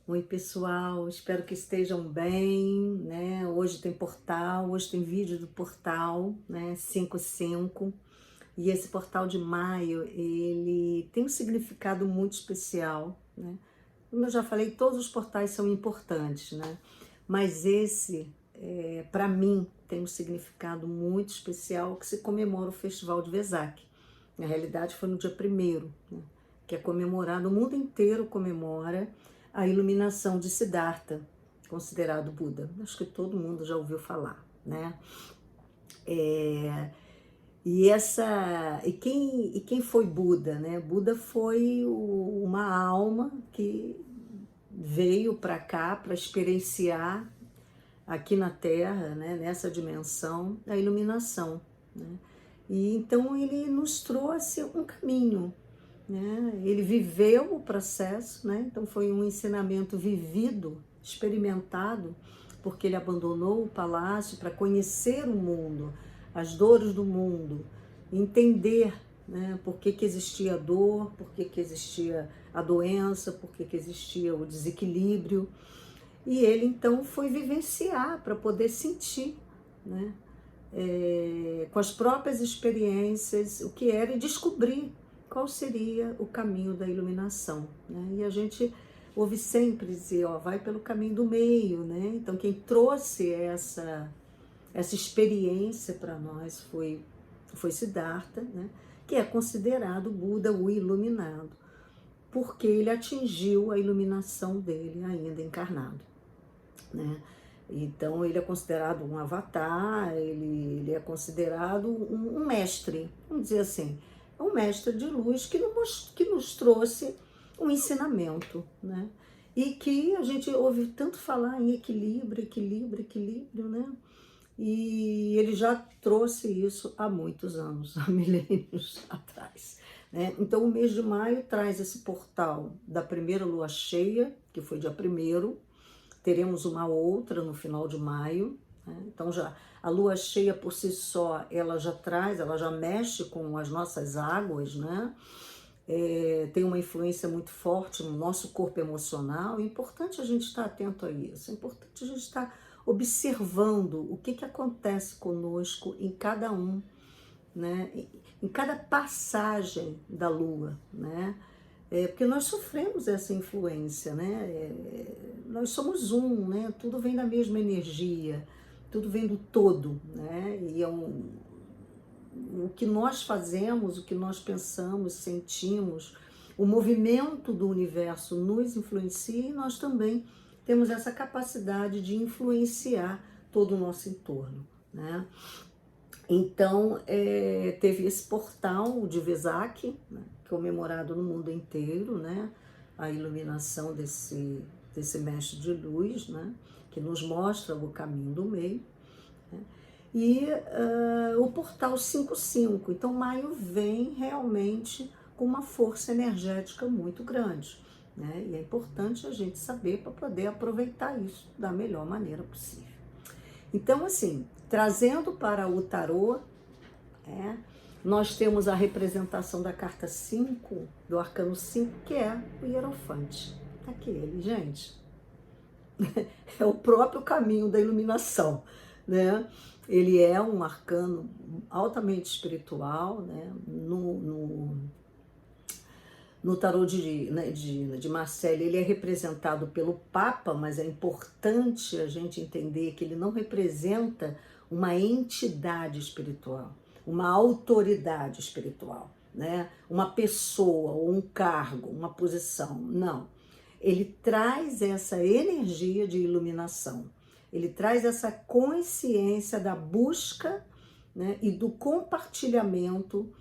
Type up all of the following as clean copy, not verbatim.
Oi, pessoal, espero que estejam bem, né? Hoje tem portal, hoje tem vídeo do portal, né? 55. E esse portal de maio, ele tem um significado muito especial, né? Como eu já falei, todos os portais são importantes, né? Mas esse, para mim, tem um significado muito especial que se comemora o Festival de Vesak. Na realidade, foi no dia 1º, né? Que é comemorado, o mundo inteiro comemora a iluminação de Siddhartha, considerado Buda. Acho que todo mundo já ouviu falar, né? E quem foi Buda, né? Buda foi uma alma que veio para cá para experienciar aqui na Terra, né, nessa dimensão, a iluminação, né? E então ele nos trouxe um caminho, né? Ele viveu o processo, né? Então foi um ensinamento vivido, experimentado, porque ele abandonou o palácio para conhecer o mundo, as dores do mundo, entender, né, por que existia a dor, por que existia a doença, por que existia o desequilíbrio. E ele então foi vivenciar para poder sentir, né, com as próprias experiências o que era e descobrir qual seria o caminho da iluminação, né? E a gente ouve sempre dizer, ó, vai pelo caminho do meio, né? Então quem trouxe essa experiência para nós foi Siddhartha, né? Que é considerado Buda, o iluminado, porque ele atingiu a iluminação dele ainda encarnado, né? Então ele é considerado um avatar, ele é considerado um mestre, vamos dizer assim, um mestre de luz que nos trouxe um ensinamento, né? E que a gente ouve tanto falar em equilíbrio, equilíbrio, equilíbrio, né? E ele já trouxe isso há muitos anos, há milênios atrás, né? Então o mês de maio traz esse portal da primeira lua cheia, que foi dia 1º, teremos uma outra no final de maio, né? Então já a lua cheia por si só, ela já mexe com as nossas águas, né? Tem uma influência muito forte no nosso corpo emocional. É importante a gente estar atento a isso, é importante a gente estar observando o que acontece conosco em cada um, né? Em cada passagem da lua, né? Porque nós sofremos essa influência, né? Nós somos um, né? Tudo vem da mesma energia, tudo vem do todo, né? E o que nós fazemos, o que nós pensamos, sentimos, o movimento do universo nos influencia e nós também temos essa capacidade de influenciar todo o nosso entorno, né? Então, teve esse portal de Vesak, né, comemorado no mundo inteiro, né, a iluminação desse mestre de luz, né, que nos mostra o caminho do meio, né, e o portal 55. Então, maio vem realmente com uma força energética muito grande, né, e é importante a gente saber para poder aproveitar isso da melhor maneira possível. Então, assim, trazendo para o tarô, nós temos a representação da carta 5, do arcano 5, que é o Hierofante. Tá aqui ele, gente. É o próprio caminho da iluminação, né? Ele é um arcano altamente espiritual, né? No tarô de Marcelle, ele é representado pelo Papa, mas é importante a gente entender que ele não representa uma entidade espiritual, uma autoridade espiritual, né? Uma pessoa, ou um cargo, uma posição, não. Ele traz essa energia de iluminação, ele traz essa consciência da busca, né, e do compartilhamento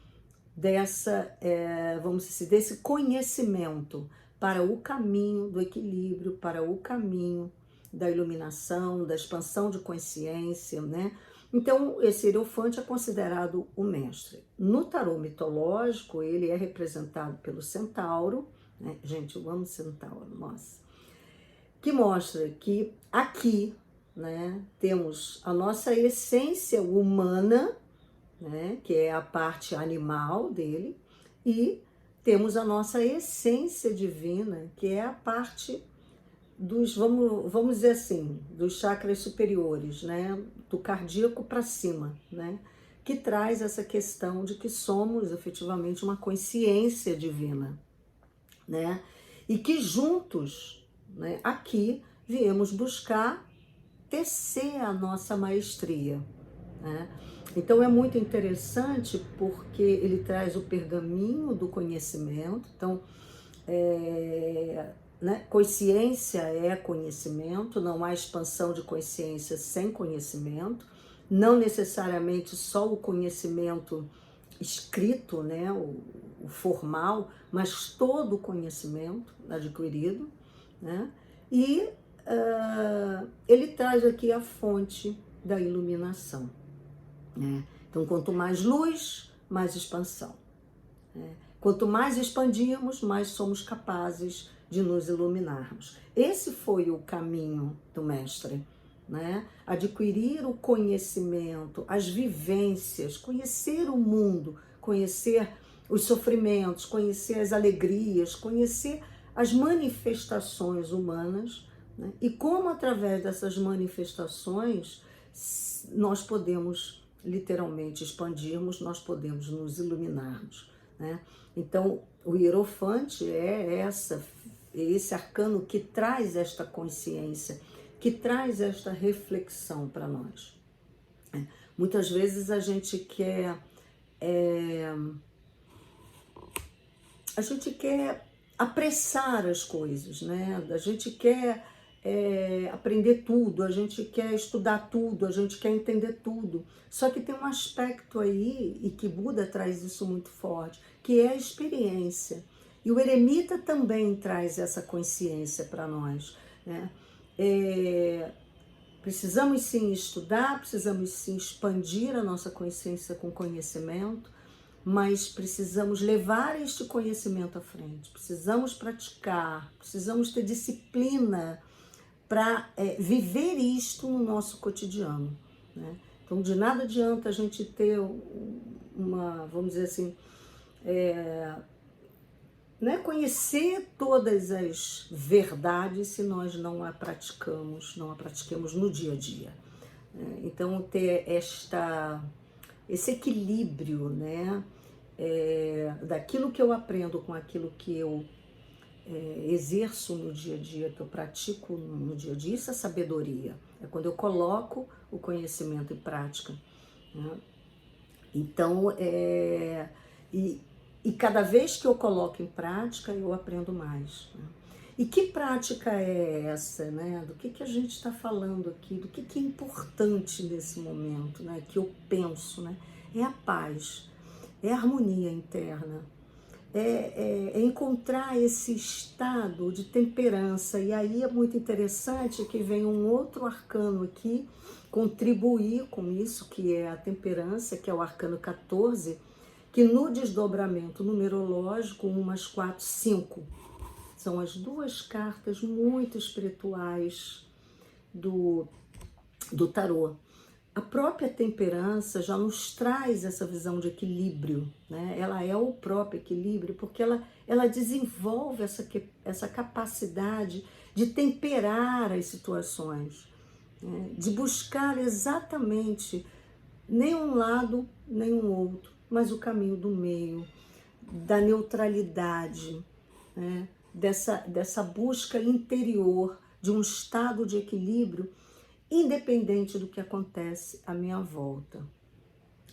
vamos dizer, desse conhecimento para o caminho do equilíbrio, para o caminho da iluminação, da expansão de consciência, né? Então, esse Hierofante é considerado o mestre. No tarô mitológico, ele é representado pelo centauro, né? Gente, eu amo centauro, nossa. Que mostra que aqui, né, temos a nossa essência humana, né, que é a parte animal dele, e temos a nossa essência divina, que é a parte vamos dizer assim, dos chakras superiores, né? Do cardíaco para cima, né? Que traz essa questão de que somos efetivamente uma consciência divina, né? E que juntos, né, aqui viemos buscar tecer a nossa maestria, né? Então é muito interessante porque ele traz o pergaminho do conhecimento. Então, né, consciência é conhecimento, não há expansão de consciência sem conhecimento, não necessariamente só o conhecimento escrito, né, o formal, mas todo o conhecimento adquirido, né? E ele traz aqui a fonte da iluminação, né? Então, quanto mais luz, mais expansão, né? Quanto mais expandirmos, mais somos capazes de nos iluminarmos. Esse foi o caminho do mestre, né? Adquirir o conhecimento, as vivências, conhecer o mundo, conhecer os sofrimentos, conhecer as alegrias, conhecer as manifestações humanas, né? E como através dessas manifestações nós podemos literalmente expandirmos, nós podemos nos iluminarmos, né? Então, o Hierofante é esse arcano que traz esta consciência, que traz esta reflexão para nós. Muitas vezes a gente quer apressar as coisas, né? A gente quer aprender tudo, a gente quer estudar tudo, a gente quer entender tudo. Só que tem um aspecto aí, e que Buda traz isso muito forte, que é a experiência. E o eremita também traz essa consciência para nós, né? Precisamos sim estudar, precisamos sim expandir a nossa consciência com conhecimento, mas precisamos levar este conhecimento à frente, precisamos praticar, precisamos ter disciplina para viver isto no nosso cotidiano, né? Então, de nada adianta a gente ter vamos dizer assim, né, conhecer todas as verdades se nós não a praticamos no dia a dia. Então, ter esse equilíbrio, né, daquilo que eu aprendo com aquilo que eu exerço no dia a dia, que eu pratico no dia a dia, isso é sabedoria. É quando eu coloco o conhecimento em prática, né? Então, e cada vez que eu coloco em prática, eu aprendo mais, né? E que prática é essa, né? Do que a gente está falando aqui, do que é importante nesse momento, né? Que eu penso, né? É a paz, é a harmonia interna, é encontrar esse estado de temperança. E aí é muito interessante que vem um outro arcano aqui contribuir com isso, que é a temperança, que é o arcano 14, que no desdobramento numerológico, 1 mais 4, 5, são as duas cartas muito espirituais do tarô. A própria temperança já nos traz essa visão de equilíbrio, né? Ela é o próprio equilíbrio, porque ela desenvolve essa capacidade de temperar as situações, né? De buscar exatamente nem um lado, nem um outro, mas o caminho do meio, da neutralidade, né? Dessa busca interior de um estado de equilíbrio, independente do que acontece à minha volta.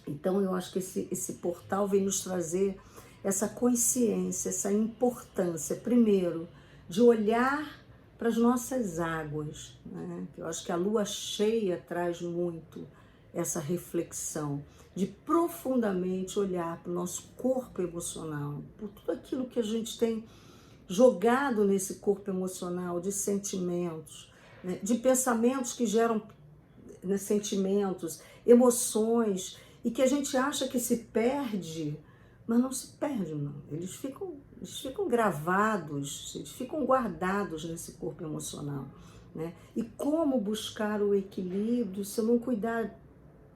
Então, eu acho que esse portal vem nos trazer essa consciência, essa importância, primeiro, de olhar para as nossas águas, né? Eu acho que a lua cheia traz muito essa reflexão, de profundamente olhar para o nosso corpo emocional, por tudo aquilo que a gente tem jogado nesse corpo emocional, de sentimentos, né? De pensamentos que geram, né, sentimentos, emoções, e que a gente acha que se perde, mas não se perde, não. Eles ficam gravados, eles ficam guardados nesse corpo emocional, né? E como buscar o equilíbrio se eu não cuidar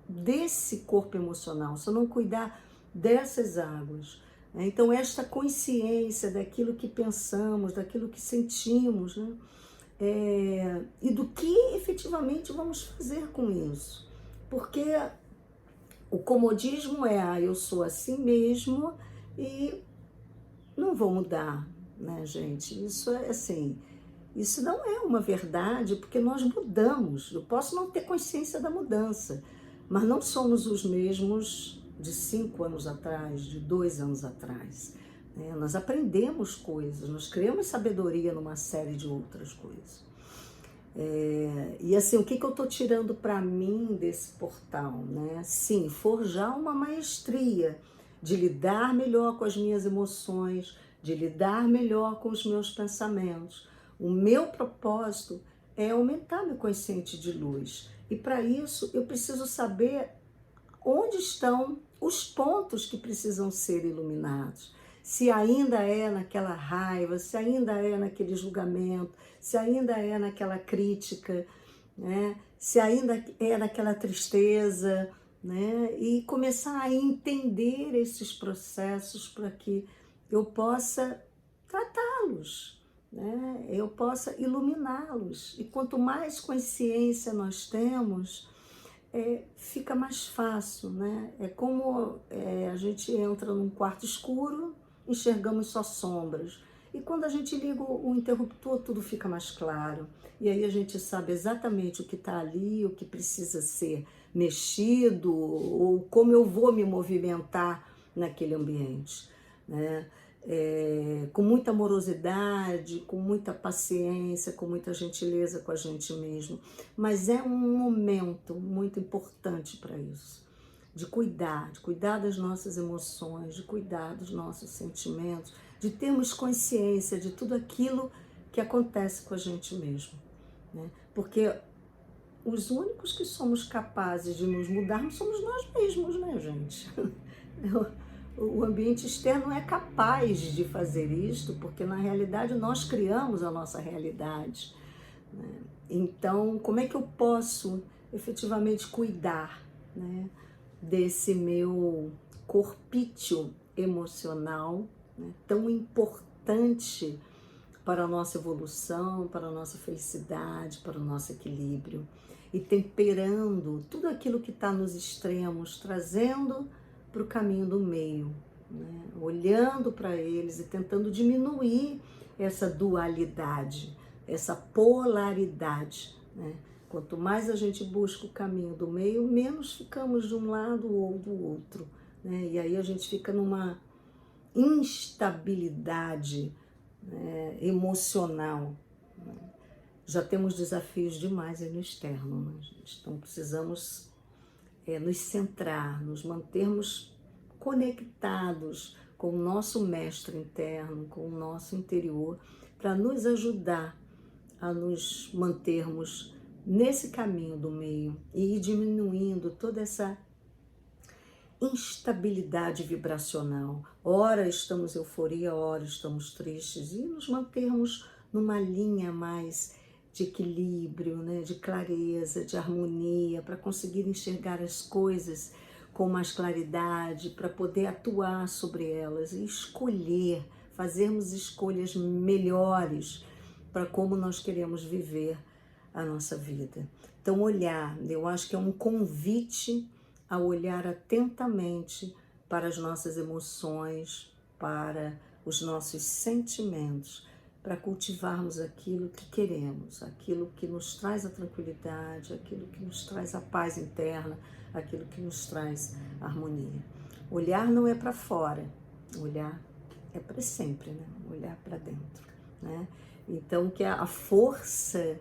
desse corpo emocional, se eu não cuidar dessas águas, né? Então, esta consciência daquilo que pensamos, daquilo que sentimos, né? e do que efetivamente vamos fazer com isso. Porque o comodismo é, eu sou assim mesmo e não vou mudar, né, gente? Isso é assim, isso não é uma verdade, porque nós mudamos. Eu posso não ter consciência da mudança, mas não somos os mesmos de 5 anos atrás, de 2 anos atrás. Né? Nós aprendemos coisas, nós criamos sabedoria numa série de outras coisas. E assim, o que eu estou tirando para mim desse portal? Né? Sim, forjar uma maestria de lidar melhor com as minhas emoções, de lidar melhor com os meus pensamentos. O meu propósito é aumentar meu consciente de luz. E para isso eu preciso saber onde estão os pontos que precisam ser iluminados. Se ainda é naquela raiva, se ainda é naquele julgamento, se ainda é naquela crítica, né? Se ainda é naquela tristeza, né? E começar a entender esses processos para que eu possa tratá-los, né? Eu possa iluminá-los. E quanto mais consciência nós temos, fica mais fácil, né? É como a gente entra num quarto escuro, enxergamos só sombras. E quando a gente liga o interruptor, tudo fica mais claro. E aí a gente sabe exatamente o que está ali, o que precisa ser mexido, ou como eu vou me movimentar naquele ambiente, né? Com muita amorosidade, com muita paciência, com muita gentileza com a gente mesmo. Mas é um momento muito importante para isso, de cuidar das nossas emoções, de cuidar dos nossos sentimentos, de termos consciência de tudo aquilo que acontece com a gente mesmo, né? Porque os únicos que somos capazes de nos mudarmos somos nós mesmos, né, gente? O ambiente externo é capaz de fazer isto, porque na realidade nós criamos a nossa realidade, né? Então, como é que eu posso efetivamente cuidar, né, desse meu corpício emocional, né, tão importante para a nossa evolução, para a nossa felicidade, para o nosso equilíbrio, e temperando tudo aquilo que está nos extremos, trazendo para o caminho do meio, né? Olhando para eles e tentando diminuir essa dualidade, essa polaridade, né? Quanto mais a gente busca o caminho do meio, menos ficamos de um lado ou do outro, né? E aí a gente fica numa instabilidade, né, emocional. Né? Já temos desafios demais aí no externo, né, gente? Então precisamos nos centrar, nos mantermos conectados com o nosso mestre interno, com o nosso interior, para nos ajudar a nos mantermos nesse caminho do meio e ir diminuindo toda essa instabilidade vibracional. Ora estamos em euforia, ora estamos tristes, e nos mantermos numa linha mais de equilíbrio, né, de clareza, de harmonia, para conseguir enxergar as coisas com mais claridade, para poder atuar sobre elas e escolher, fazermos escolhas melhores para como nós queremos viver a nossa vida. Então, olhar, eu acho que é um convite a olhar atentamente para as nossas emoções, para os nossos sentimentos, para cultivarmos aquilo que queremos, aquilo que nos traz a tranquilidade, aquilo que nos traz a paz interna, aquilo que nos traz a harmonia. Olhar não é para fora, olhar é para sempre, né? Olhar para dentro, né? Então, que a força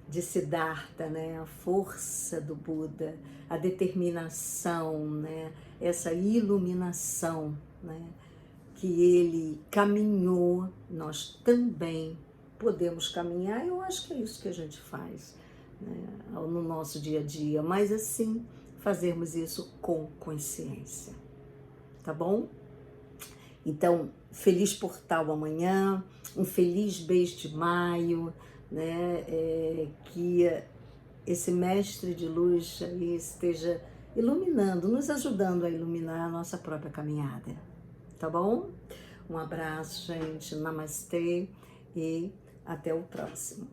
de Siddhartha, né? A força do Buda, a determinação, né? Essa iluminação, né, que ele caminhou, nós também podemos caminhar. Eu acho que é isso que a gente faz, né, no nosso dia a dia, mas assim, fazermos isso com consciência, tá bom? Então, feliz portal amanhã, um feliz mês de maio, né? Que esse mestre de luz aí esteja iluminando, nos ajudando a iluminar a nossa própria caminhada, tá bom? Um abraço, gente, namastê e até o próximo.